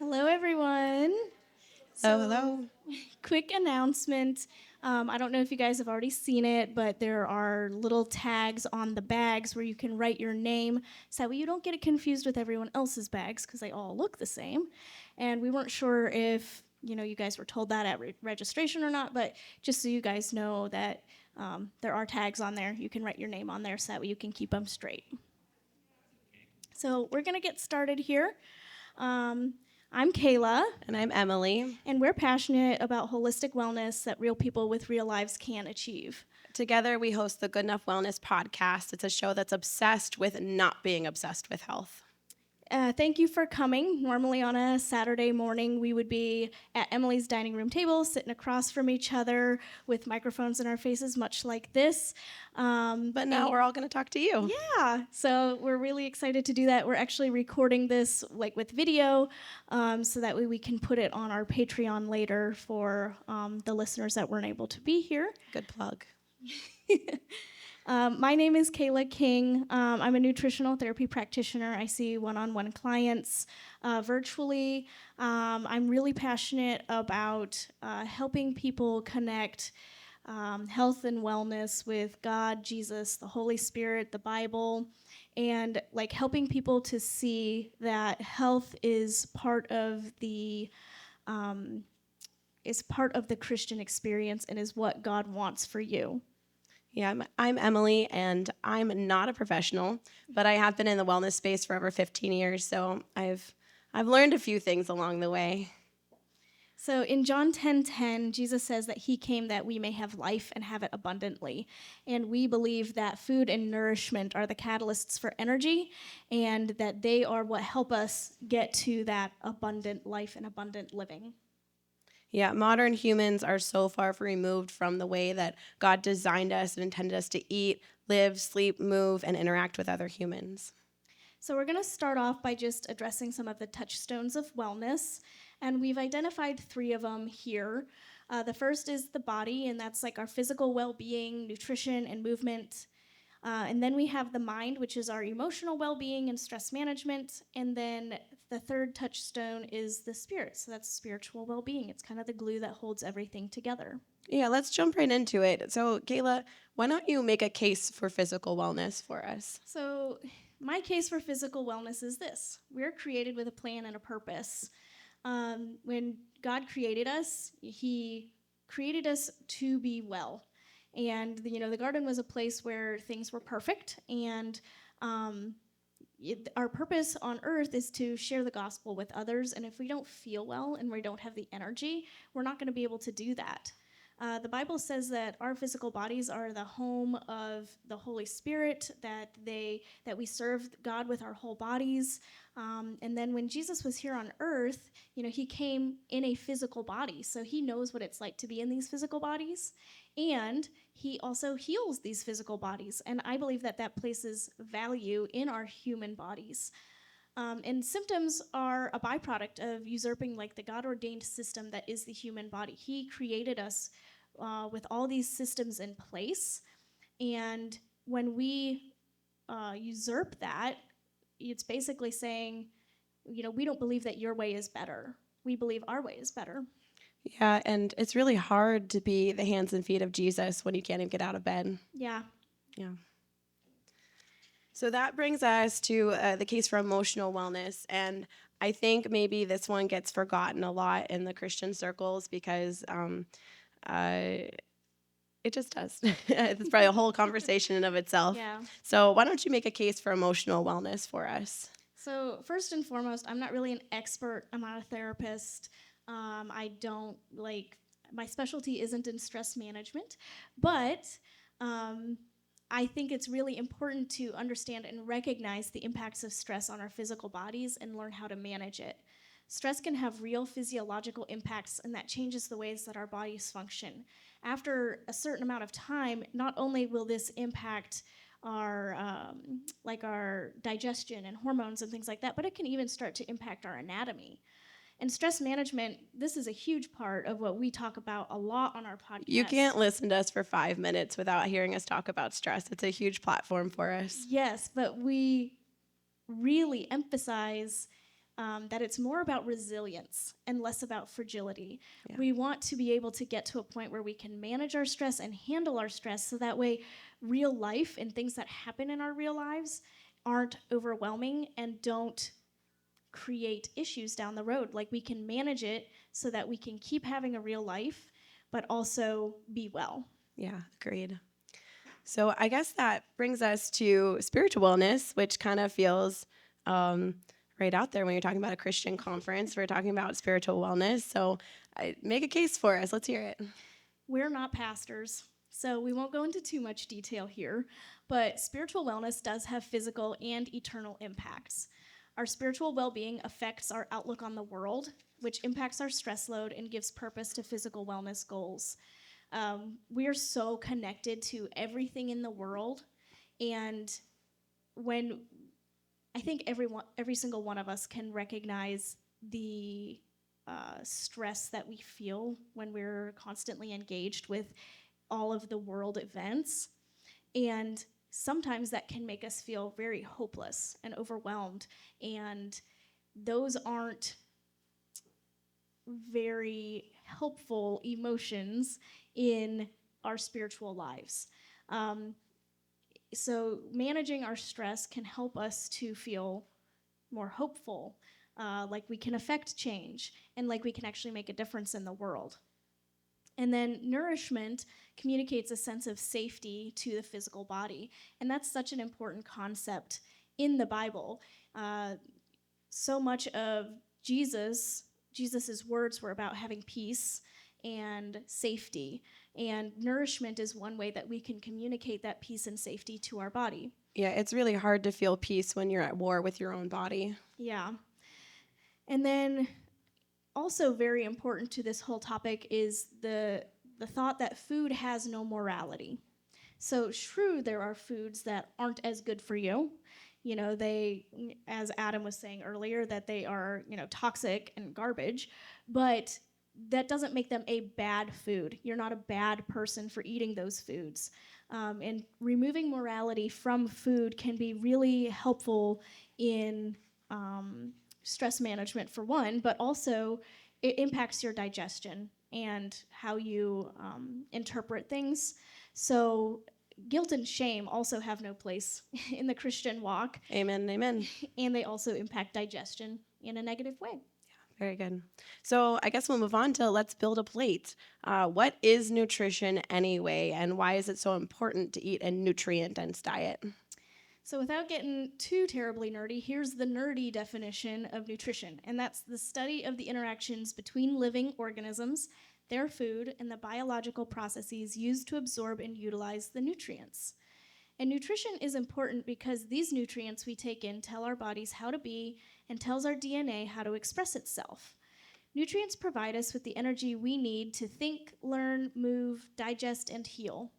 Hello, everyone. Oh, So, hello. quick announcement. I don't know if you guys have already seen it, but there are little tags on the bags where you can write your name so that way you don't get it confused with everyone else's bags because they all look the same. And we weren't sure if you guys were told that at registration or not, but just so you guys know that there are tags on there, you can write your name on there so that way you can keep them straight. So we're gonna get started here. Um, I'm Kayla. And I'm Emily. And we're passionate about holistic wellness that real people with real lives can achieve. Together, we host the Good Enough Wellness podcast. It's a show that's obsessed with not being obsessed with health. Thank you for coming. Normally on a Saturday morning, we would be at Emily's dining room table, sitting across from each other with microphones in our faces, much like this. But now we're all going to talk to you. Yeah, so we're really excited to do that. We're actually recording this with video, so that way we can put it on our Patreon later for the listeners that weren't able to be here. Good plug. My name is Kayla King. I'm a nutritional therapy practitioner. I see one-on-one clients virtually. I'm really passionate about helping people connect health and wellness with God, Jesus, the Holy Spirit, the Bible, and helping people to see that health is part of the Christian experience and is what God wants for you. Yeah, I'm Emily, and I'm not a professional, but I have been in the wellness space for over 15 years, so I've learned a few things along the way. So in John 10:10, Jesus says that he came that we may have life and have it abundantly. And we believe that food and nourishment are the catalysts for energy and that they are what help us get to that abundant life and abundant living. Yeah, modern humans are so far removed from the way that God designed us and intended us to eat, live, sleep, move, and interact with other humans. So we're going to start off by just addressing some of the touchstones of wellness, and we've identified 3 of them here. The first is the body, and that's our physical well-being, nutrition, and movement. And then we have the mind, which is our emotional well-being and stress management. And then the third touchstone is the spirit. So that's spiritual well-being. It's kind of the glue that holds everything together. Yeah, let's jump right into it. So, Kayla, why don't you make a case for physical wellness for us? So my case for physical wellness is this. We're created with a plan and a purpose. When God created us, he created us to be well. And the garden was a place where things were perfect, and our purpose on earth is to share the gospel with others. And if we don't feel well and we don't have the energy, we're not going to be able to do that. The Bible says that our physical bodies are the home of the Holy Spirit, that we serve God with our whole bodies. And then when Jesus was here on earth, he came in a physical body. So he knows what it's like to be in these physical bodies. And he also heals these physical bodies. And I believe that places value in our human bodies. And symptoms are a byproduct of usurping the God-ordained system that is the human body. He created us with all these systems in place. And when we usurp that, it's basically saying, we don't believe that your way is better. We believe our way is better. Yeah, and it's really hard to be the hands and feet of Jesus when you can't even get out of bed. Yeah. Yeah. So that brings us to the case for emotional wellness. And I think maybe this one gets forgotten a lot in the Christian circles because it just does. It's probably a whole conversation in of itself. Yeah. So why don't you make a case for emotional wellness for us? So first and foremost, I'm not really an expert. I'm not a therapist. I don't my specialty isn't in stress management, but I think it's really important to understand and recognize the impacts of stress on our physical bodies and learn how to manage it. Stress can have real physiological impacts, and that changes the ways that our bodies function. After a certain amount of time, not only will this impact our our digestion and hormones and things like that, but it can even start to impact our anatomy. And stress management, this is a huge part of what we talk about a lot on our podcast. You can't listen to us for 5 minutes without hearing us talk about stress. It's a huge platform for us. Yes, but we really emphasize that it's more about resilience and less about fragility. Yeah. We want to be able to get to a point where we can manage our stress and handle our stress so that way real life and things that happen in our real lives aren't overwhelming and don't create issues down the road. Like we can manage it so that we can keep having a real life, but also be well. Yeah, agreed. So I guess that brings us to spiritual wellness, which kind of feels right out there when you're talking about a Christian conference. We're talking about spiritual wellness. So make a case for us. Let's hear it. We're not pastors, so we won't go into too much detail here, but spiritual wellness does have physical and eternal impacts. Our spiritual well-being affects our outlook on the world, which impacts our stress load and gives purpose to physical wellness goals. We are so connected to everything in the world, and when I think every single one of us can recognize the stress that we feel when we're constantly engaged with all of the world events, and sometimes that can make us feel very hopeless and overwhelmed, and those aren't very helpful emotions in our spiritual lives. So managing our stress can help us to feel more hopeful, like we can affect change, and like we can actually make a difference in the world. And then nourishment communicates a sense of safety to the physical body, and that's such an important concept in the Bible. So much of Jesus's words were about having peace and safety, and nourishment is one way that we can communicate that peace and safety to our body. Yeah, it's really hard to feel peace when you're at war with your own body. Yeah. And then also very important to this whole topic is the thought that food has no morality. So true, there are foods that aren't as good for you. You know, they, as Adam was saying earlier, that they are, toxic and garbage, but that doesn't make them a bad food. You're not a bad person for eating those foods. And removing morality from food can be really helpful in stress management, for one, but also it impacts your digestion and how you interpret things. So guilt and shame also have no place in the Christian walk. Amen, amen. And they also impact digestion in a negative way. Very good. So I guess we'll move on to let's build a plate. What is nutrition anyway, and why is it so important to eat a nutrient-dense diet? So without getting too terribly nerdy, here's the nerdy definition of nutrition, and that's the study of the interactions between living organisms, their food, and the biological processes used to absorb and utilize the nutrients. And nutrition is important because these nutrients we take in tell our bodies how to be and tells our DNA how to express itself. Nutrients provide us with the energy we need to think, learn, move, digest, and heal.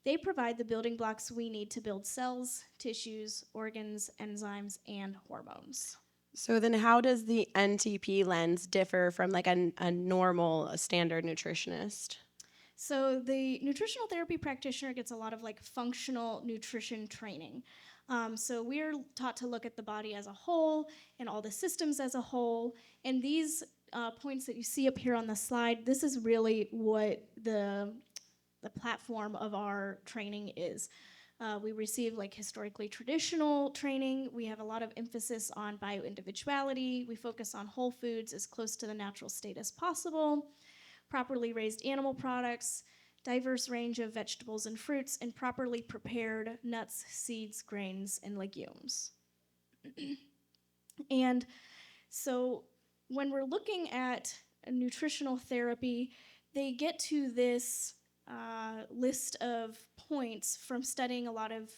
They provide the building blocks we need to build cells, tissues, organs, enzymes, and hormones. So then how does the NTP lens differ from like a normal, a standard nutritionist? So the nutritional therapy practitioner gets a lot of like functional nutrition training. So we're taught to look at the body as a whole and all the systems as a whole. And these points that you see up here on the slide, this is really what the platform of our training is. We receive like historically traditional training. We have a lot of emphasis on bioindividuality. We focus on whole foods as close to the natural state as possible, properly raised animal products, diverse range of vegetables and fruits, and properly prepared nuts, seeds, grains, and legumes. And so when we're looking at nutritional therapy, they get to this list of points from studying a lot of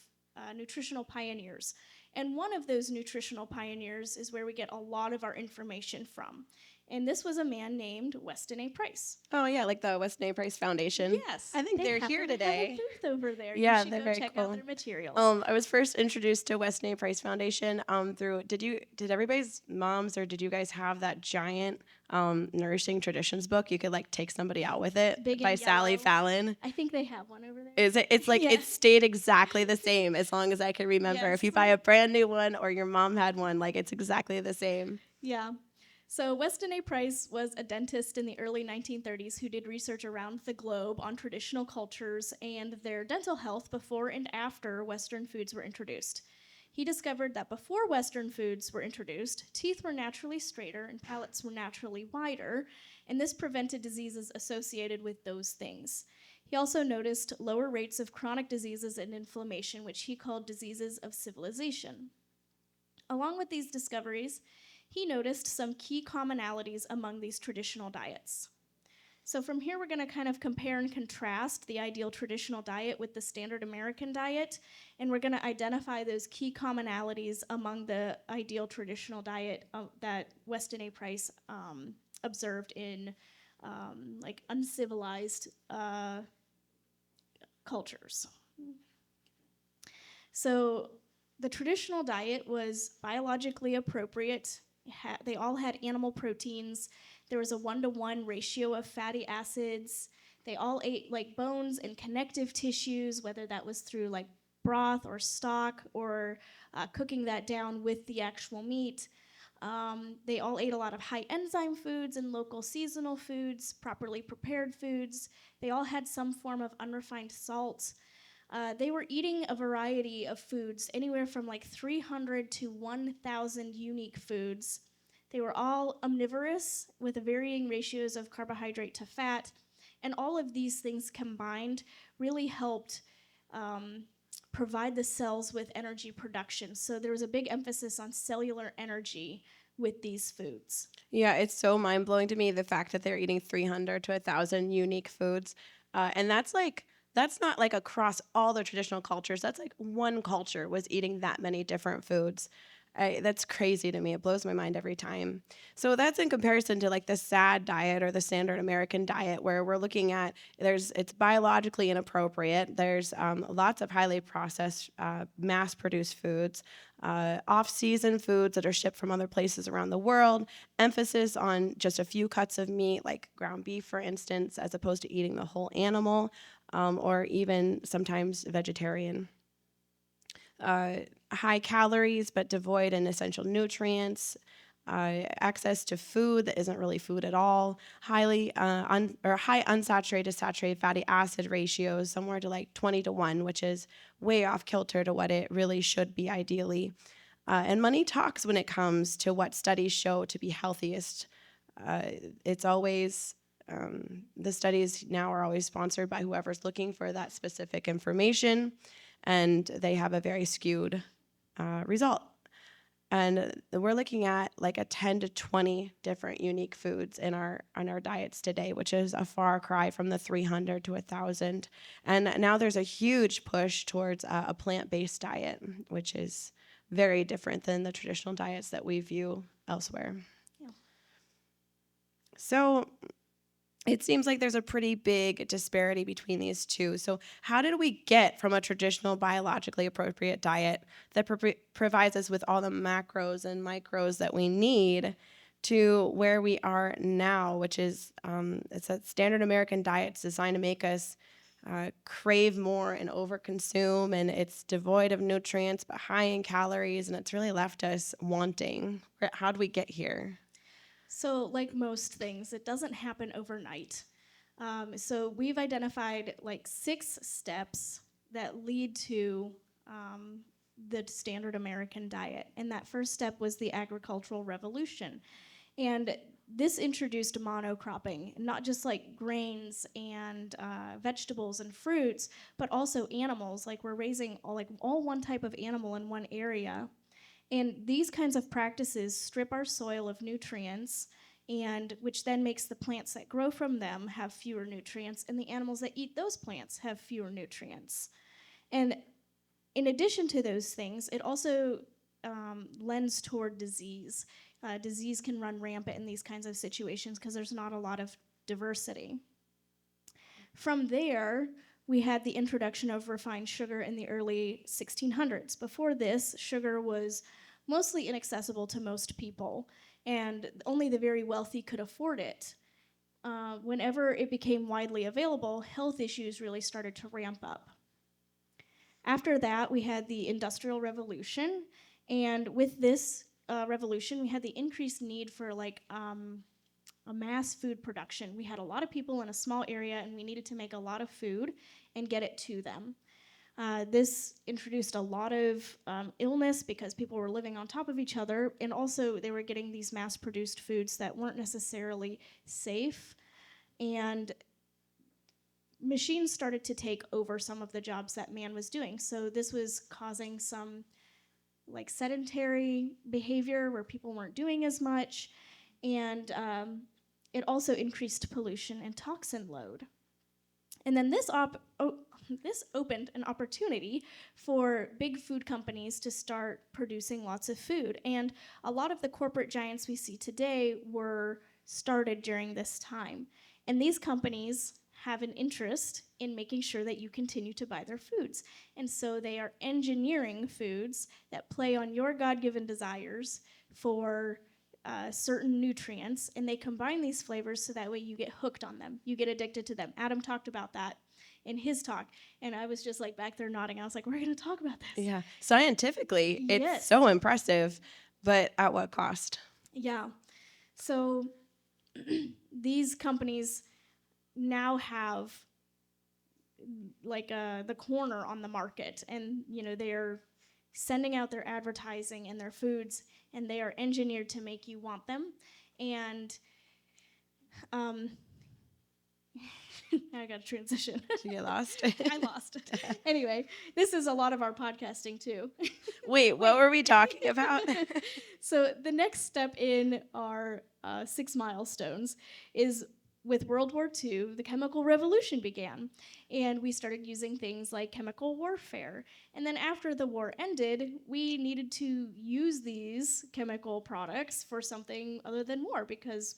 nutritional pioneers. And one of those nutritional pioneers is where we get a lot of our information from. And this was a man named Weston A. Price. Oh yeah, like the Weston A. Price Foundation. Yes. I think they're here today. They have a booth over there. Yeah, you should they're go very check cool. out their materials. I was first introduced to Weston A. Price Foundation through. Did everybody's moms or did you guys have that giant Nourishing Traditions book? You could like take somebody out with it Big by and Sally yellow. Fallon. I think they have one over there. Is it? It's like Yeah. it stayed exactly the same as long as I can remember. Yes. If you buy a brand new one or your mom had one, like it's exactly the same. Yeah. So Weston A. Price was a dentist in the early 1930s who did research around the globe on traditional cultures and their dental health before and after Western foods were introduced. He discovered that before Western foods were introduced, teeth were naturally straighter and palates were naturally wider, and this prevented diseases associated with those things. He also noticed lower rates of chronic diseases and inflammation, which he called diseases of civilization. Along with these discoveries, he noticed some key commonalities among these traditional diets. So from here, we're going to kind of compare and contrast the ideal traditional diet with the standard American diet, and we're going to identify those key commonalities among the ideal traditional diet that Weston A. Price observed in like uncivilized cultures. So the traditional diet was biologically appropriate. They all had animal proteins. There was a 1-to-1 ratio of fatty acids. They all ate like bones and connective tissues, whether that was through like broth or stock or cooking that down with the actual meat. They all ate a lot of high enzyme foods and local seasonal foods, properly prepared foods. They all had some form of unrefined salt. They were eating a variety of foods, anywhere from like 300 to 1,000 unique foods. They were all omnivorous with varying ratios of carbohydrate to fat, and all of these things combined really helped provide the cells with energy production. So there was a big emphasis on cellular energy with these foods. Yeah, it's so mind blowing to me the fact that they're eating 300 to 1,000 unique foods. And that's not like across all the traditional cultures. That's like one culture was eating that many different foods. That's crazy to me. It blows my mind every time. So that's in comparison to like the SAD diet or the standard American diet, where we're looking at it's biologically inappropriate. There's lots of highly processed, mass-produced foods, off-season foods that are shipped from other places around the world, emphasis on just a few cuts of meat, like ground beef, for instance, as opposed to eating the whole animal, or even sometimes vegetarian. High calories but devoid in essential nutrients, access to food that isn't really food at all, high unsaturated to saturated fatty acid ratios, somewhere to like 20-to-1, which is way off kilter to what it really should be ideally. And money talks when it comes to what studies show to be healthiest. It's always the studies now are always sponsored by whoever's looking for that specific information, and they have a very skewed result. And we're looking at like a 10 to 20 different unique foods in our diets today, which is a far cry from the 300 to 1,000. And now there's a huge push towards a plant-based diet, which is very different than the traditional diets that we view elsewhere. Yeah. So it seems like there's a pretty big disparity between these two. So how did we get from a traditional biologically appropriate diet that provides us with all the macros and micros that we need to where we are now, which is it's a standard American diet. It's designed to make us crave more and overconsume, and it's devoid of nutrients but high in calories, and it's really left us wanting. How did we get here? So, like most things, it doesn't happen overnight. So we've identified like 6 steps that lead to the standard American diet. And that first step was the agricultural revolution. And this introduced monocropping, not just like grains and vegetables and fruits, but also animals. Like we're raising all one type of animal in one area. And these kinds of practices strip our soil of nutrients, and which then makes the plants that grow from them have fewer nutrients, and the animals that eat those plants have fewer nutrients. And in addition to those things, it also lends toward disease. Disease can run rampant in these kinds of situations because there's not a lot of diversity. From there, we had the introduction of refined sugar in the early 1600s. Before this, sugar was mostly inaccessible to most people, and only the very wealthy could afford it. Whenever it became widely available, health issues really started to ramp up. After that, we had the Industrial Revolution, and with this revolution, we had the increased need for a mass food production. We had a lot of people in a small area, and we needed to make a lot of food and get it to them. This introduced a lot of illness because people were living on top of each other, and also they were getting these mass-produced foods that weren't necessarily safe, and machines started to take over some of the jobs that man was doing. So this was causing some like sedentary behavior where people weren't doing as much, and it also increased pollution and toxin load. And then this opened an opportunity for big food companies to start producing lots of food. And a lot of the corporate giants we see today were started during this time. And these companies have an interest in making sure that you continue to buy their foods. And so they are engineering foods that play on your God-given desires for certain nutrients, and they combine these flavors so that way you get hooked on them. You get addicted to them. Adam talked about that in his talk, and I was just like back there nodding. I was like, we're going to talk about this. Yeah. Scientifically, it's Yes. so impressive, but at what cost? Yeah. So these companies now have like the corner on the market, and they're sending out their advertising and their foods, and they are engineered to make you want them. And I got to transition. Did you get lost? I lost. Anyway, this is a lot of our podcasting too. Wait, what were we talking about? So the next step in our 6 milestones is with World War II, the chemical revolution began, and we started using things like chemical warfare. And then after the war ended, we needed to use these chemical products for something other than war because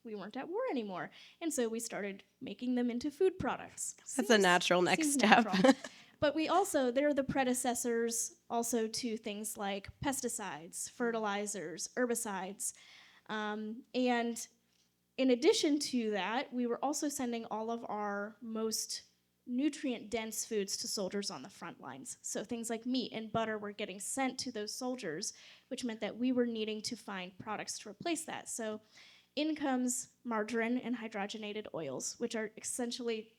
we weren't at war anymore. And so we started making them into food products. That's a natural next step. Natural. But they're the predecessors also to things like pesticides, fertilizers, herbicides, and in addition to that, we were also sending all of our most nutrient-dense foods to soldiers on the front lines. So things like meat and butter were getting sent to those soldiers, which meant that we were needing to find products to replace that. So in comes margarine and hydrogenated oils, which are essentially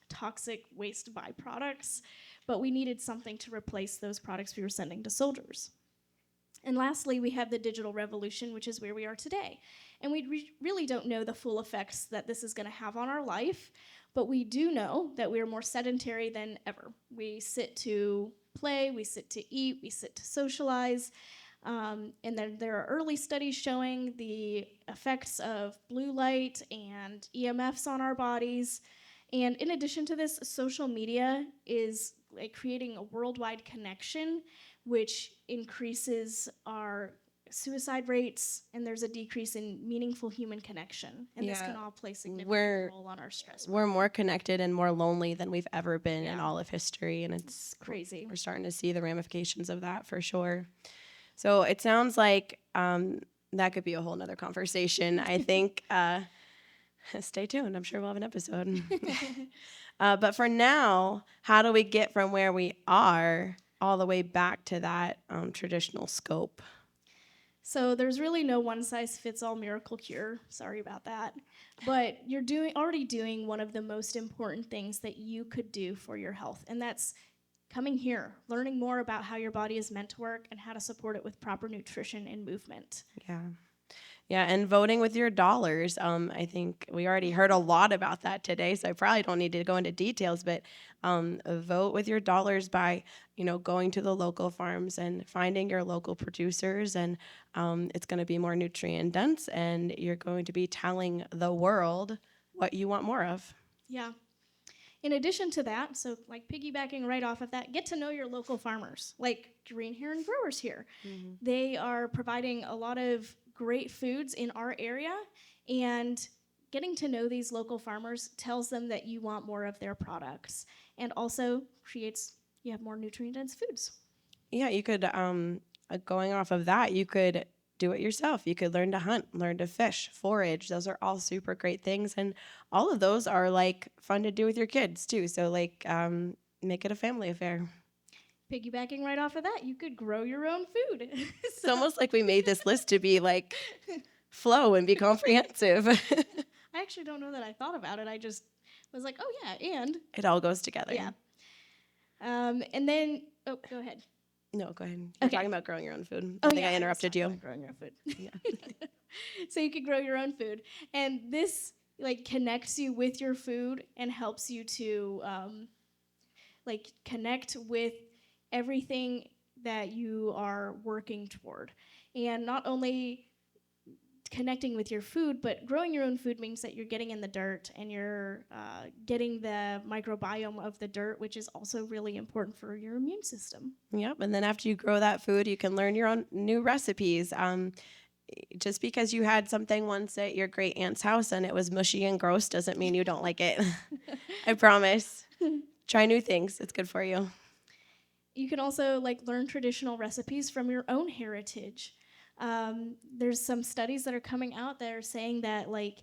toxic waste byproducts, but we needed something to replace those products we were sending to soldiers. And lastly, we have the digital revolution, which is where we are today. And we really don't know the full effects that this is going to have on our life, but we do know that we are more sedentary than ever. We sit to play, we sit to eat, we sit to socialize. And then there are early studies showing the effects of blue light and EMFs on our bodies. And in addition to this, social media is like creating a worldwide connection, which increases our suicide rates, and there's a decrease in meaningful human connection. And this can all play a significant role on our stress. We're more connected and more lonely than we've ever been in all of history, and it's crazy. We're starting to see the ramifications of that for sure. So it sounds like that could be a whole nother conversation. I think stay tuned. I'm sure we'll have an episode. But for now, how do we get from where we are all the way back to that traditional scope? So there's really no one-size-fits-all miracle cure. Sorry about that. But you're already doing one of the most important things that you could do for your health, and that's coming here, learning more about how your body is meant to work and how to support it with proper nutrition and movement. Yeah, and voting with your dollars. I think we already heard a lot about that today, so I probably don't need to go into details, but vote with your dollars by, going to the local farms and finding your local producers, and it's going to be more nutrient dense, and you're going to be telling the world what you want more of. Yeah. In addition to that, so like piggybacking right off of that, get to know your local farmers, like Green Heron Growers here. Mm-hmm. They are providing a lot of great foods in our area, and getting to know these local farmers tells them that you want more of their products, and also you have more nutrient-dense foods. Yeah, you could, going off of that, you could do it yourself. You could learn to hunt, learn to fish, forage. Those are all super great things, and all of those are like fun to do with your kids too. So make it a family affair. piggybacking right off of that, you could grow your own food. It's almost like we made this list to be like flow and be comprehensive. I actually don't know that I thought about it. I just was like, oh yeah, and It all goes together. yeah. And then, oh, go ahead. No, go ahead. You're Okay. talking about growing your own food. Oh, I think yeah, I was interrupted talking you. about growing your own food. So you could grow your own food, and this like connects you with your food and helps you to like connect with everything that you are working toward, and not only connecting with your food, but growing your own food means that you're getting in the dirt and you're getting the microbiome of the dirt, which is also really important for your immune system. Yep. And then after you grow that food, you can learn your own new recipes. Just because you had something once at your great aunt's house and it was mushy and gross doesn't mean you don't like it. I promise. Try new things. It's good for you. You can also like learn traditional recipes from your own heritage. There's some studies that are coming out that are saying that like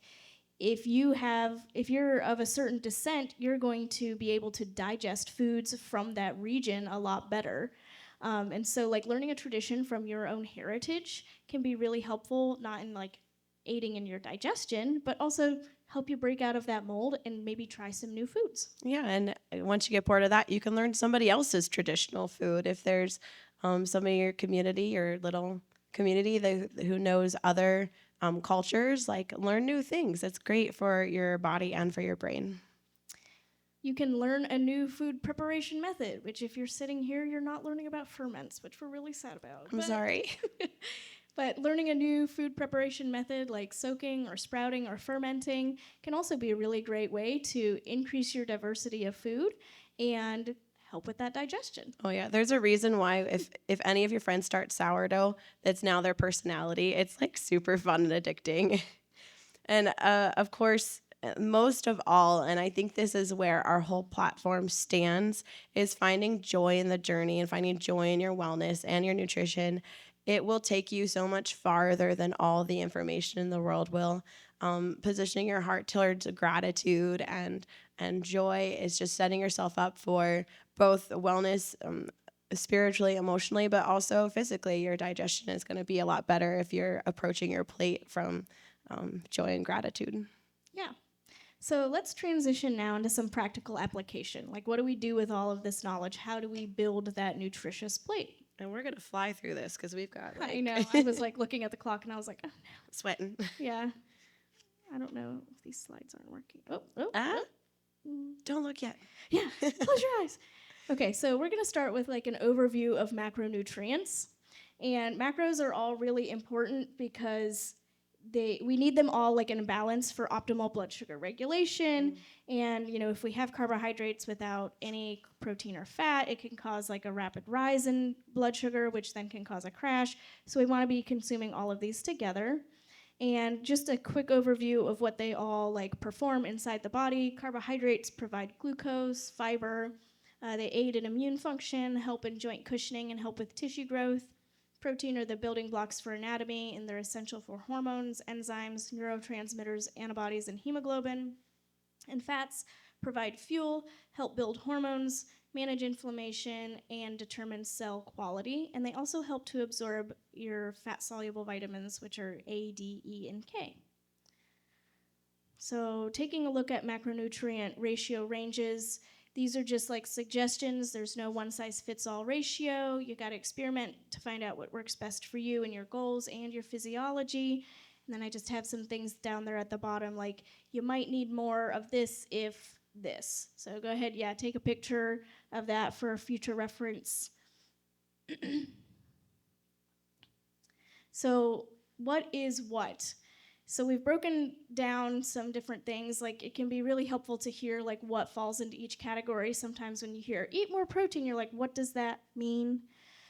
if you're of a certain descent, you're going to be able to digest foods from that region a lot better. And so like learning a tradition from your own heritage can be really helpful, not in like aiding in your digestion, but also help you break out of that mold and maybe try some new foods. Yeah, and once you get bored of that, you can learn somebody else's traditional food. If there's somebody in your community, your little community who knows other cultures, like learn new things. It's great for your body and for your brain. You can learn a new food preparation method, which if you're sitting here, you're not learning about ferments, which we're really sad about. I'm sorry. But learning a new food preparation method like soaking or sprouting or fermenting can also be a really great way to increase your diversity of food and help with that digestion. Oh yeah, there's a reason why if any of your friends start sourdough, that's now their personality. It's like super fun and addicting. And of course, most of all, and I think this is where our whole platform stands, is finding joy in the journey and finding joy in your wellness and your nutrition. It will take you so much farther than all the information in the world will. Positioning your heart towards gratitude and joy is just setting yourself up for both wellness, spiritually, emotionally, but also physically. Your digestion is going to be a lot better if you're approaching your plate from joy and gratitude. Yeah. So let's transition now into some practical application. Like, what do we do with all of this knowledge? How do we build that nutritious plate? And we're going to fly through this because we've got I know. I was like looking at the clock and I was like, oh, no. Sweating. Yeah. I don't know if these slides aren't working. Don't look yet. Yeah. Close your eyes. Okay, so we're going to start with like an overview of macronutrients. And macros are all really important because we need them all like in balance for optimal blood sugar regulation. And if we have carbohydrates without any protein or fat, it can cause like a rapid rise in blood sugar, which then can cause a crash. So we want to be consuming all of these together. And just a quick overview of what they all like perform inside the body. Carbohydrates provide glucose, fiber. They aid in immune function, help in joint cushioning, and help with tissue growth. Protein are the building blocks for anatomy, and they're essential for hormones, enzymes, neurotransmitters, antibodies, and hemoglobin. And fats provide fuel, help build hormones, manage inflammation, and determine cell quality. And they also help to absorb your fat-soluble vitamins, which are A, D, E, and K. So taking a look at macronutrient ratio ranges, these are just like suggestions. There's no one-size-fits-all ratio. You got to experiment to find out what works best for you and your goals and your physiology. And then I just have some things down there at the bottom, like you might need more of this if this. So go ahead, take a picture of that for future reference. So what is what? So we've broken down some different things. Like it can be really helpful to hear like what falls into each category. Sometimes when you hear eat more protein, you're like, what does that mean?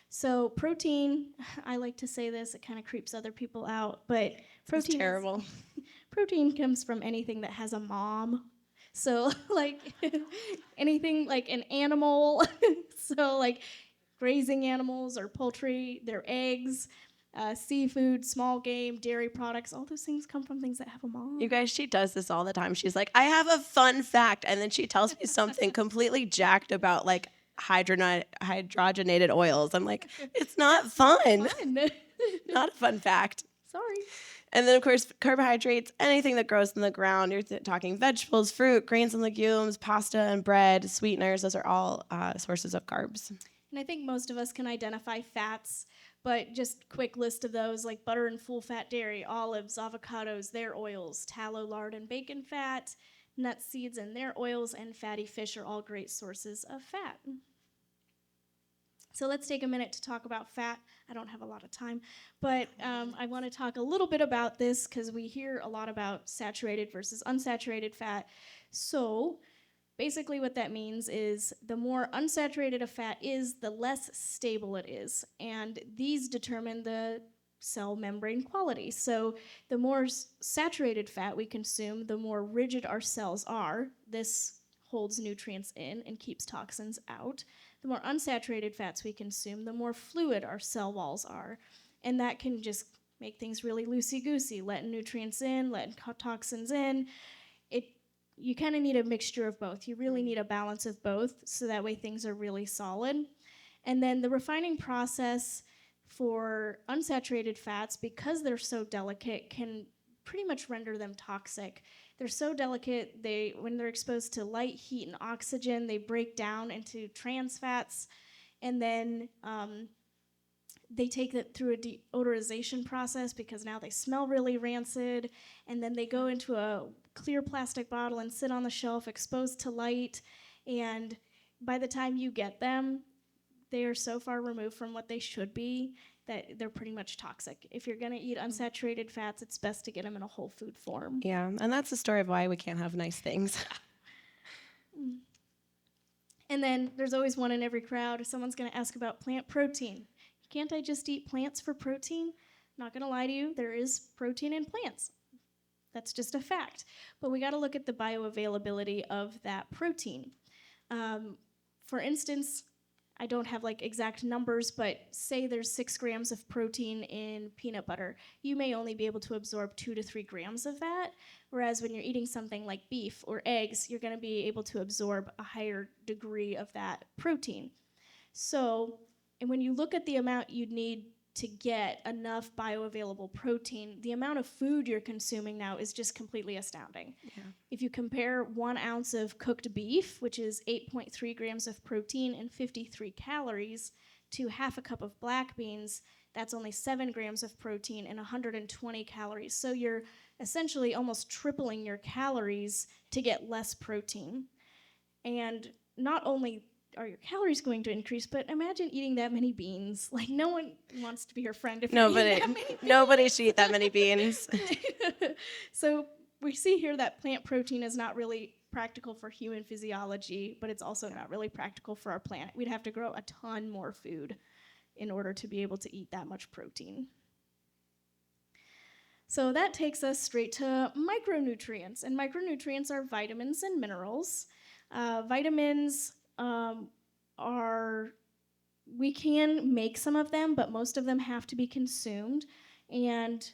So protein, I like to say this, it kind of creeps other people out, but protein is terrible. Protein comes from anything that has a mom. So like anything like an animal, so like grazing animals or poultry, their eggs, seafood, small game, dairy products, all those things come from things that have a mom. You guys, she does this all the time. She's like, I have a fun fact. And then she tells me something completely jacked about like hydrogenated oils. I'm like, it's not fun. Fun. Not a fun fact. Sorry. And then, of course, carbohydrates, anything that grows in the ground. You're talking vegetables, fruit, grains and legumes, pasta and bread, sweeteners. Those are all sources of carbs. And I think most of us can identify fats, but just quick list of those, like butter and full-fat dairy, olives, avocados, their oils, tallow, lard, and bacon fat, nut seeds and their oils, and fatty fish are all great sources of fat. So let's take a minute to talk about fat. I don't have a lot of time, but I want to talk a little bit about this because we hear a lot about saturated versus unsaturated fat. So basically what that means is the more unsaturated a fat is, the less stable it is. And these determine the cell membrane quality. So the more saturated fat we consume, the more rigid our cells are. This holds nutrients in and keeps toxins out. The more unsaturated fats we consume, the more fluid our cell walls are. And that can just make things really loosey-goosey, letting nutrients in, letting toxins in. You kind of need a mixture of both. You really need a balance of both so that way things are really solid. And then the refining process for unsaturated fats, because they're so delicate, can pretty much render them toxic. They're so delicate, when they're exposed to light, heat, and oxygen, they break down into trans fats, and then they take it through a deodorization process because now they smell really rancid, and then they go into a clear plastic bottle and sit on the shelf exposed to light, and by the time you get them, they are so far removed from what they should be that they're pretty much toxic. If you're going to eat unsaturated fats, it's best to get them in a whole food form. Yeah, and that's the story of why we can't have nice things. And then there's always one in every crowd. Someone's going to ask about plant protein. Can't I just eat plants for protein? Not going to lie to you, there is protein in plants. That's just a fact. But we got to look at the bioavailability of that protein. For instance, I don't have like exact numbers, but say there's 6 grams of protein in peanut butter. You may only be able to absorb 2 to 3 grams of that, whereas when you're eating something like beef or eggs, you're going to be able to absorb a higher degree of that protein. So, and when you look at the amount you'd need to get enough bioavailable protein, the amount of food you're consuming now is just completely astounding. Yeah. If you compare 1 ounce of cooked beef, which is 8.3 grams of protein and 53 calories, to half a cup of black beans, that's only 7 grams of protein and 120 calories. So you're essentially almost tripling your calories to get less protein. And not only are your calories going to increase, but imagine eating that many beans. Like, no one wants to be your friend if you're eating that many beans. Nobody should eat that many beans. So we see here that plant protein is not really practical for human physiology, but it's also not really practical for our planet. We'd have to grow a ton more food in order to be able to eat that much protein. So that takes us straight to micronutrients, and micronutrients are vitamins and minerals. Vitamins we can make some of them, but most of them have to be consumed, and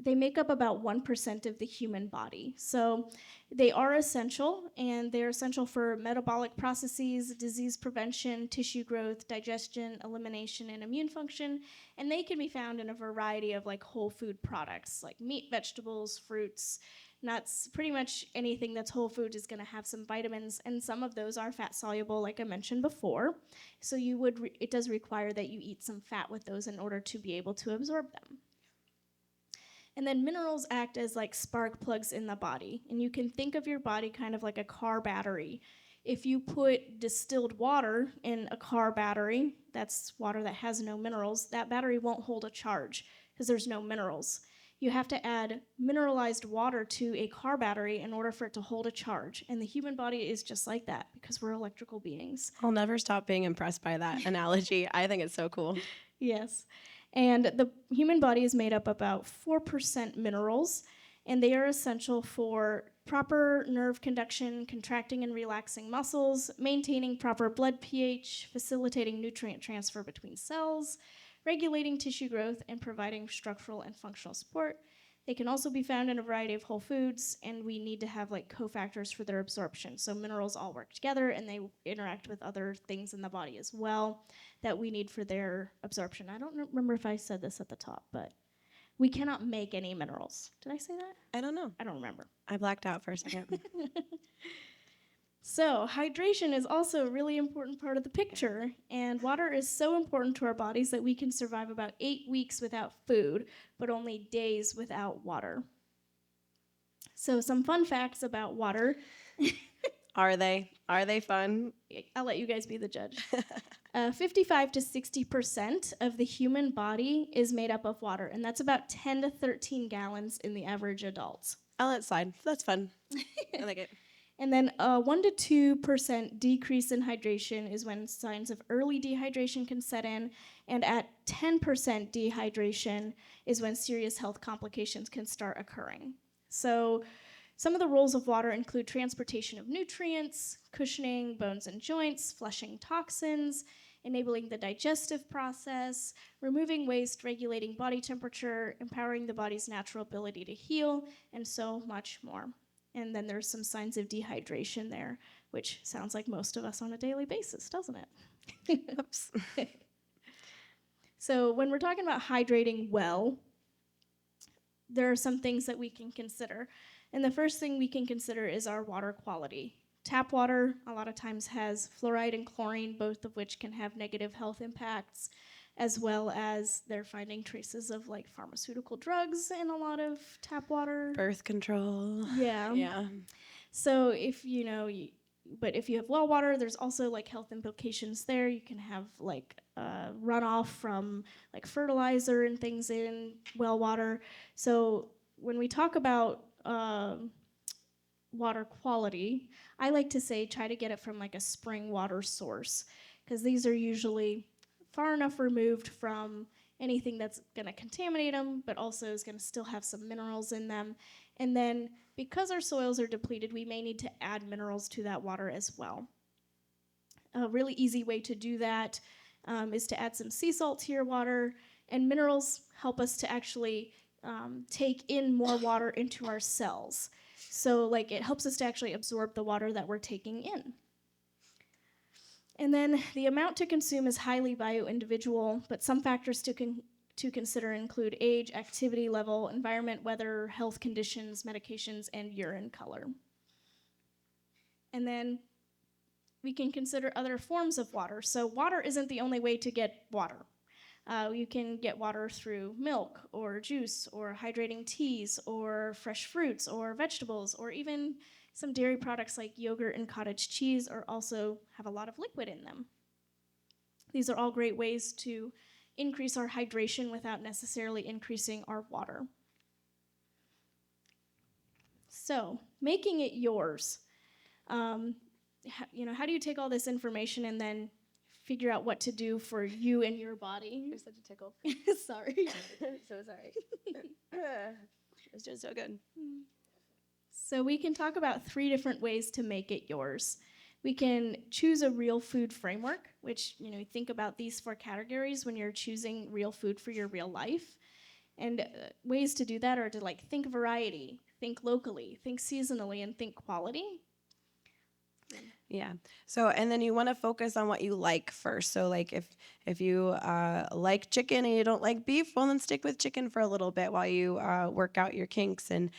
they make up about 1% of the human body. So they are essential, and they're essential for metabolic processes, disease prevention, tissue growth, digestion, elimination, and immune function, and they can be found in a variety of like whole food products like meat, vegetables, fruits, nuts. Pretty much anything that's whole food is going to have some vitamins, and some of those are fat soluble, like I mentioned before. So it does require that you eat some fat with those in order to be able to absorb them. And then minerals act as like spark plugs in the body, and you can think of your body kind of like a car battery. If you put distilled water in a car battery, that's water that has no minerals, that battery won't hold a charge because there's no minerals. You have to add mineralized water to a car battery in order for it to hold a charge. And the human body is just like that because we're electrical beings. I'll never stop being impressed by that analogy. I think it's so cool. Yes. And the human body is made up about 4% minerals, and they are essential for proper nerve conduction, contracting and relaxing muscles, maintaining proper blood pH, facilitating nutrient transfer between cells, regulating tissue growth, and providing structural and functional support. They can also be found in a variety of whole foods, and we need to have like cofactors for their absorption. So minerals all work together, and they interact with other things in the body as well that we need for their absorption. I don't remember if I said this at the top, but we cannot make any minerals. Did I say that? I don't know. I don't remember. I blacked out for a second. So, hydration is also a really important part of the picture, and water is so important to our bodies that we can survive about 8 weeks without food, but only days without water. So, some fun facts about water. Are they? Are they fun? I'll let you guys be the judge. 55 to 60% of the human body is made up of water, and that's about 10 to 13 gallons in the average adult. I'll let it slide. That's fun. I like it. And then a 1 to 2% decrease in hydration is when signs of early dehydration can set in, and at 10% dehydration is when serious health complications can start occurring. So some of the roles of water include transportation of nutrients, cushioning bones and joints, flushing toxins, enabling the digestive process, removing waste, regulating body temperature, empowering the body's natural ability to heal, and so much more. And then there's some signs of dehydration there, which sounds like most of us on a daily basis, doesn't it? Oops. So when we're talking about hydrating well, there are some things that we can consider. And the first thing we can consider is our water quality. Tap water a lot of times has fluoride and chlorine, both of which can have negative health impacts, as well as they're finding traces of like pharmaceutical drugs in a lot of tap water. Birth control. Yeah. Yeah. So if but if you have well water, there's also like health implications there. You can have like runoff from like fertilizer and things in well water. So when we talk about water quality, I like to say try to get it from like a spring water source, because these are usually far enough removed from anything that's going to contaminate them, but also is going to still have some minerals in them. And then because our soils are depleted, we may need to add minerals to that water as well. A really easy way to do that is to add some sea salt to your water, and minerals help us to actually take in more water into our cells. So like it helps us to actually absorb the water that we're taking in. And then the amount to consume is highly bio-individual, but some factors to consider include age, activity level, environment, weather, health conditions, medications, and urine color. And then we can consider other forms of water. So water isn't the only way to get water. You can get water through milk or juice or hydrating teas or fresh fruits or vegetables, or even some dairy products like yogurt and cottage cheese also have a lot of liquid in them. These are all great ways to increase our hydration without necessarily increasing our water. So, making it yours. How do you take all this information and then figure out what to do for you and your body? You're such a tickle. Sorry. So sorry. It's just so good. So we can talk about 3 different ways to make it yours. We can choose a real food framework, which, think about these 4 categories when you're choosing real food for your real life. And ways to do that are to think variety, think locally, think seasonally, and think quality. Yeah. So, and then you want to focus on what you like first. So like if you like chicken and you don't like beef, well, then stick with chicken for a little bit while you work out your kinks. And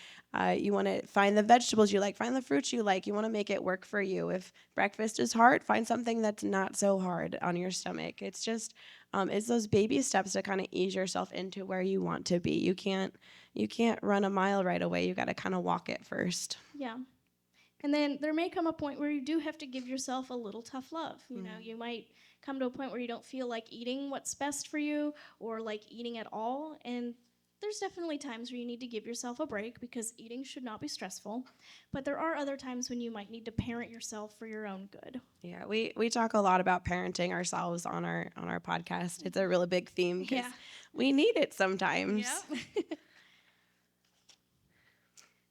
you want to find the vegetables you like, find the fruits you like. You want to make it work for you. If breakfast is hard, find something that's not so hard on your stomach. It's just, it's those baby steps to kind of ease yourself into where you want to be. You can't run a mile right away. You got to kind of walk it first. Yeah. And then there may come a point where you do have to give yourself a little tough love. You might come to a point where you don't feel like eating what's best for you or like eating at all. And there's definitely times where you need to give yourself a break, because eating should not be stressful. But there are other times when you might need to parent yourself for your own good. Yeah, we talk a lot about parenting ourselves on our podcast. It's a really big theme because we need it sometimes. Yeah.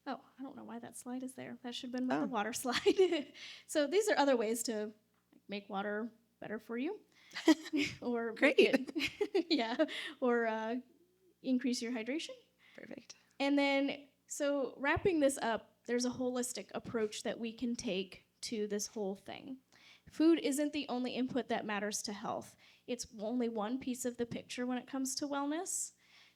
Oh, I don't know why that slide is there. That should have been with the water slide. So these are other ways to make water better for you. Or great. or increase your hydration. Perfect. And then, so wrapping this up, there's a holistic approach that we can take to this whole thing. Food isn't the only input that matters to health. It's only one piece of the picture when it comes to wellness.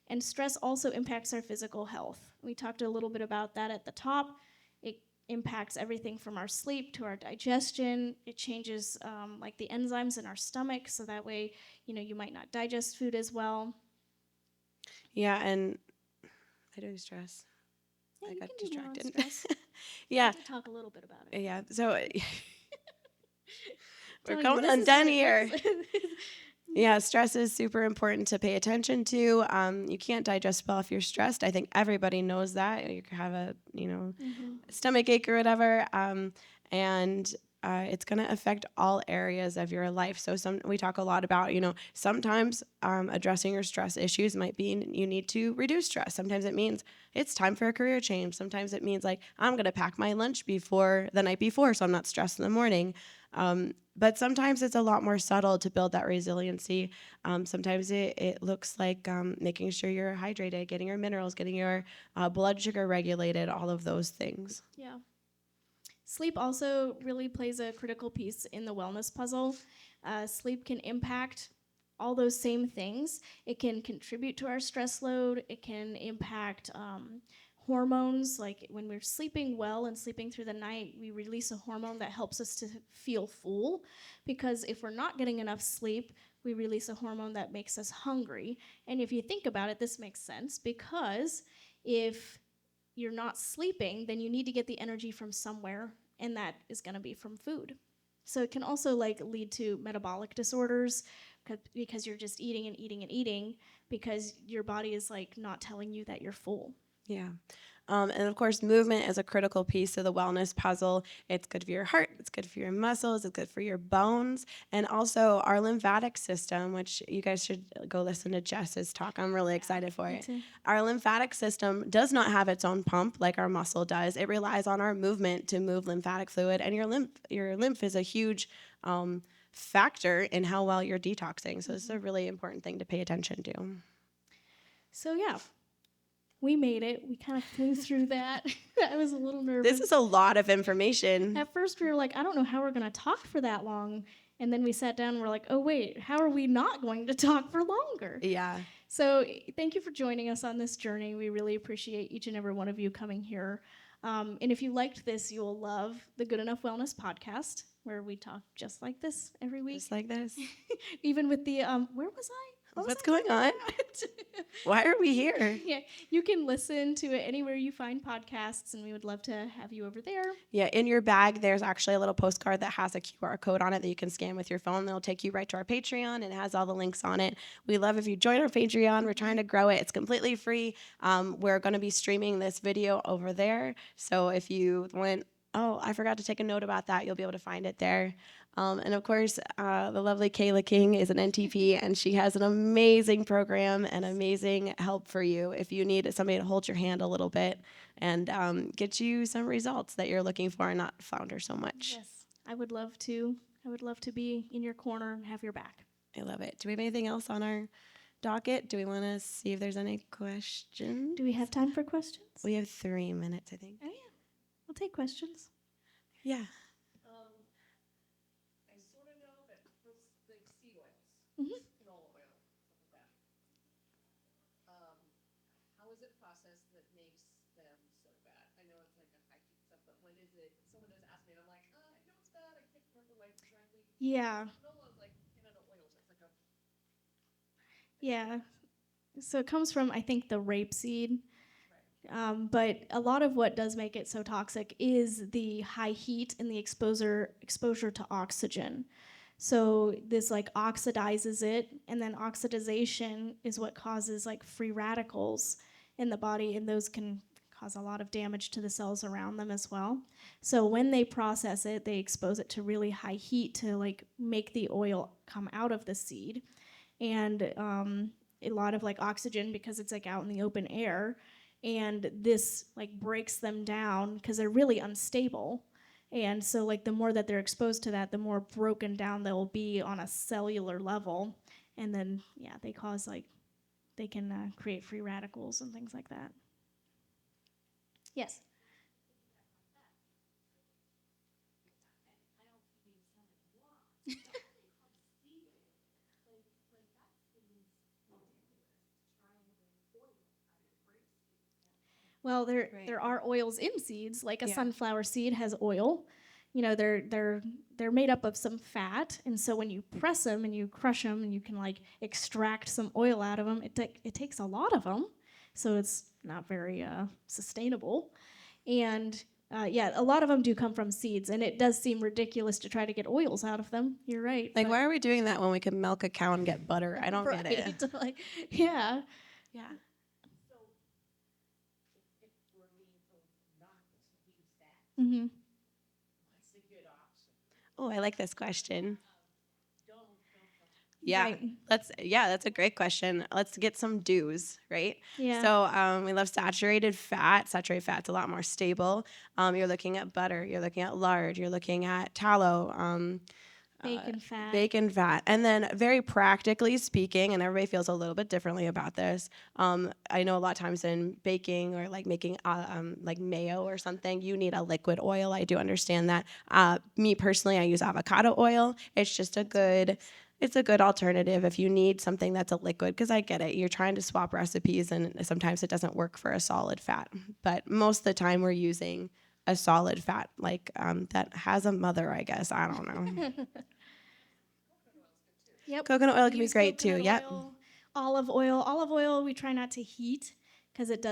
And stress also impacts our physical health. We talked a little bit about that at the top. It impacts everything from our sleep to our digestion. It changes like the enzymes in our stomach, so that way, you might not digest food as well. Yeah, and I do stress. Yeah, I you got can do more on distracted. stress. Yeah. I did talk a little bit about it. Yeah. So we're Telling you, coming this is undone what it here. looks- Yeah, stress is super important to pay attention to. You can't digest well if you're stressed. I think everybody knows that. You could have a, stomach ache or whatever, and it's going to affect all areas of your life. So we talk a lot about, sometimes addressing your stress issues might be you need to reduce stress. Sometimes it means it's time for a career change. Sometimes it means like I'm going to pack my lunch before the night before, so I'm not stressed in the morning. But sometimes it's a lot more subtle to build that resiliency. Sometimes it looks like making sure you're hydrated, getting your minerals, getting your blood sugar regulated, all of those things. Yeah. Sleep also really plays a critical piece in the wellness puzzle. Sleep can impact all those same things. It can contribute to our stress load. It can impact hormones. Like when we're sleeping well and sleeping through the night, we release a hormone that helps us to feel full. Because if we're not getting enough sleep, we release a hormone that makes us hungry. And if you think about it, this makes sense because if you're not sleeping, then you need to get the energy from somewhere, and that is going to be from food. So it can also like lead to metabolic disorders because you're just eating and eating and eating because your body is like not telling you that you're full. Yeah. And of course, movement is a critical piece of the wellness puzzle. It's good for your heart, it's good for your muscles, it's good for your bones, and also our lymphatic system, which you guys should go listen to Jess's talk. I'm really excited for it. too. Our lymphatic system does not have its own pump like our muscle does. It relies on our movement to move lymphatic fluid, and your lymph is a huge factor in how well you're detoxing. So this is a really important thing to pay attention to. So yeah, we made it. We kind of flew through that. I was a little nervous. This is a lot of information. At first, we were like, I don't know how we're going to talk for that long. And then we sat down and we're like, oh, wait, how are we not going to talk for longer? Yeah. So thank you for joining us on this journey. We really appreciate each and every one of you coming here. And if you liked this, you'll love the Good Enough Wellness podcast, where we talk just like this every week. Just like this. Even with the, where was I? What's going on? Why are we here? Yeah, you can listen to it anywhere you find podcasts, and we would love to have you over there. Yeah, in your bag, there's actually a little postcard that has a QR code on it that you can scan with your phone. It'll take you right to our Patreon, and it has all the links on it. We love if you join our Patreon. We're trying to grow it. It's completely free. We're going to be streaming this video over there. So if you went, oh, I forgot to take a note about that, you'll be able to find it there. And of course, the lovely Kayla King is an NTP, and she has an amazing program and amazing help for you if you need somebody to hold your hand a little bit and get you some results that you're looking for and not flounder so much. Yes, I would love to. I would love to be in your corner and have your back. I love it. Do we have anything else on our docket? Do we want to see if there's any questions? Do we have time for questions? We have 3 minutes, I think. Oh, yeah. We'll take questions. Yeah. Mhm. Canola oil, stuff like that. How is it processed that makes them so bad? I know it's like a high heat stuff, but what is it? Someone just asked me, and I'm like, I know it's bad. I can't remember like exactly. Yeah. Canola is like canola oil, so it's like a. Yeah. So it comes from, I think, the rapeseed. But a lot of what does make it so toxic is the high heat and the exposure to oxygen. So this like oxidizes it, and then oxidization is what causes like free radicals in the body, and those can cause a lot of damage to the cells around them as well. So when they process it, they expose it to really high heat to like make the oil come out of the seed, and a lot of like oxygen because it's like out in the open air, and this like breaks them down because they're really unstable. And so like the more that they're exposed to that, the more broken down they'll be on a cellular level. And then, yeah, they cause like, they can create free radicals and things like that. Yes. Well, there are oils in seeds, like a Yeah. sunflower seed has oil. You know, they're made up of some fat, and so when you press them and you crush them, and you can like extract some oil out of them, it takes a lot of them, so it's not very sustainable. And yeah, a lot of them do come from seeds, and it does seem ridiculous to try to get oils out of them. You're right. Like, but- why are we doing that when we can milk a cow and get butter? I don't get it. Right, like, yeah. Yeah. So if we're being told not to use that, Mm-hmm. what's a good option? Oh, I like this question. Don't. Yeah. Right. That's a great question. Let's get some do's, right? Yeah. So we love saturated fat. Saturated fat's a lot more stable. You're looking at butter, you're looking at lard, you're looking at tallow, bacon fat. And then very practically speaking, and everybody feels a little bit differently about this. I know a lot of times in baking or like making like mayo or something, you need a liquid oil. I do understand that. Me personally, I use avocado oil. It's just it's a good alternative if you need something that's a liquid, because I get it. You're trying to swap recipes and sometimes it doesn't work for a solid fat. But most of the time we're using a solid fat, like that has a mother, I guess. I don't know. Yep. Coconut oil We can be use great too. coconut Yep. oil, olive oil. Olive oil we try not to heat because it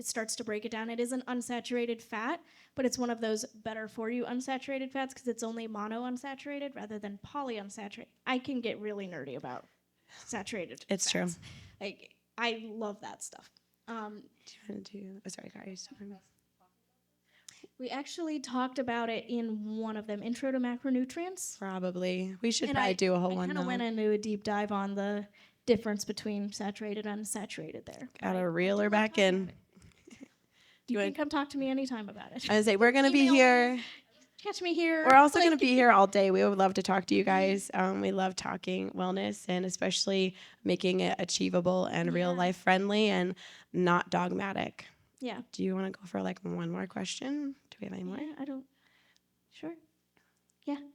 starts to break it down. It is an unsaturated fat, but it's one of those better for you unsaturated fats because it's only monounsaturated rather than polyunsaturated. I can get really nerdy about saturated It's fats. true. Like, I love that stuff. Sorry, guys. We actually talked about it in one of them, Intro to Macronutrients. Probably. We should And probably do a whole I one kind of though. went into a deep dive on the difference between saturated and unsaturated there. Gotta reel her back in. You can come talk to me anytime about it. I would say we're gonna be Email me. here. Catch me here. We're also Like- going to be here all day. We would love to talk to you guys. We love talking wellness and especially making it achievable and real life friendly and not dogmatic. Yeah. Do you want to go for like one more question? Do we have any more? Yeah, I don't. Sure. Yeah. So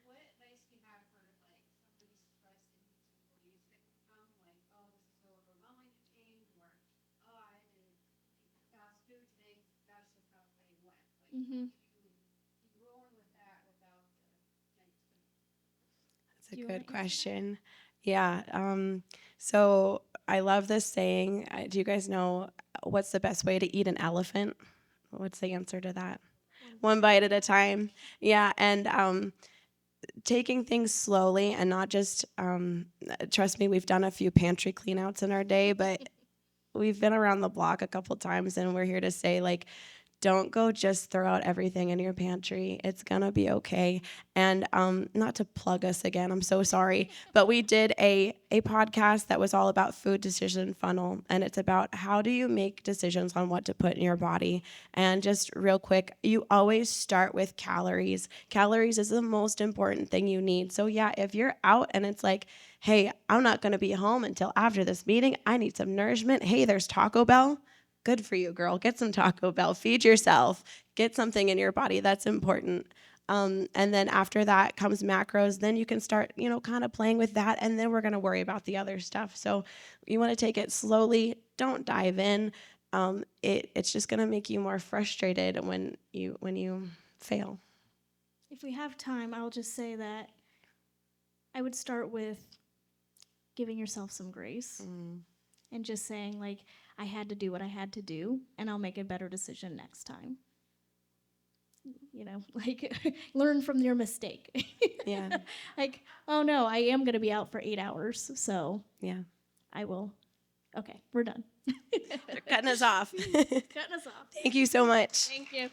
what advice do you have for like somebody stressed and needs to release it from like, oh, this is so overwhelming to change, or oh, I did fast food today. That's just how the day went. Like, Mm-hmm. you rolling with that without the next food. That's Do a you good wanna answer that? question. Yeah. So I love this saying. Do you guys know what's the best way to eat an elephant? What's the answer to that? One bite at a time. Yeah. And taking things slowly and not just, trust me, we've done a few pantry cleanouts in our day, but we've been around the block a couple times and we're here to say, like, don't go just throw out everything in your pantry. It's gonna be okay. And not to plug us again, I'm so sorry, but we did a podcast that was all about food decision funnel, and it's about how do you make decisions on what to put in your body. And just real quick, you always start with calories. Calories is the most important thing you need. So yeah, if you're out and it's like, hey, I'm not gonna be home until after this meeting, I need some nourishment. Hey, there's Taco Bell. Good for you, girl. Get some Taco Bell. Feed yourself. Get something in your body. That's important. And then after that comes macros. Then you can start, kind of playing with that. And then we're going to worry about the other stuff. So you want to take it slowly. Don't dive in. It's just going to make you more frustrated when you fail. If we have time, I'll just say that I would start with giving yourself some grace and just saying, like, I had to do what I had to do, and I'll make a better decision next time. Like, learn from your mistake. Yeah. Like, oh no, I am going to be out for 8 hours, so Yeah. I will. Okay, we're done. They're cutting us off. Cutting us off. Thank you so much. Thank you.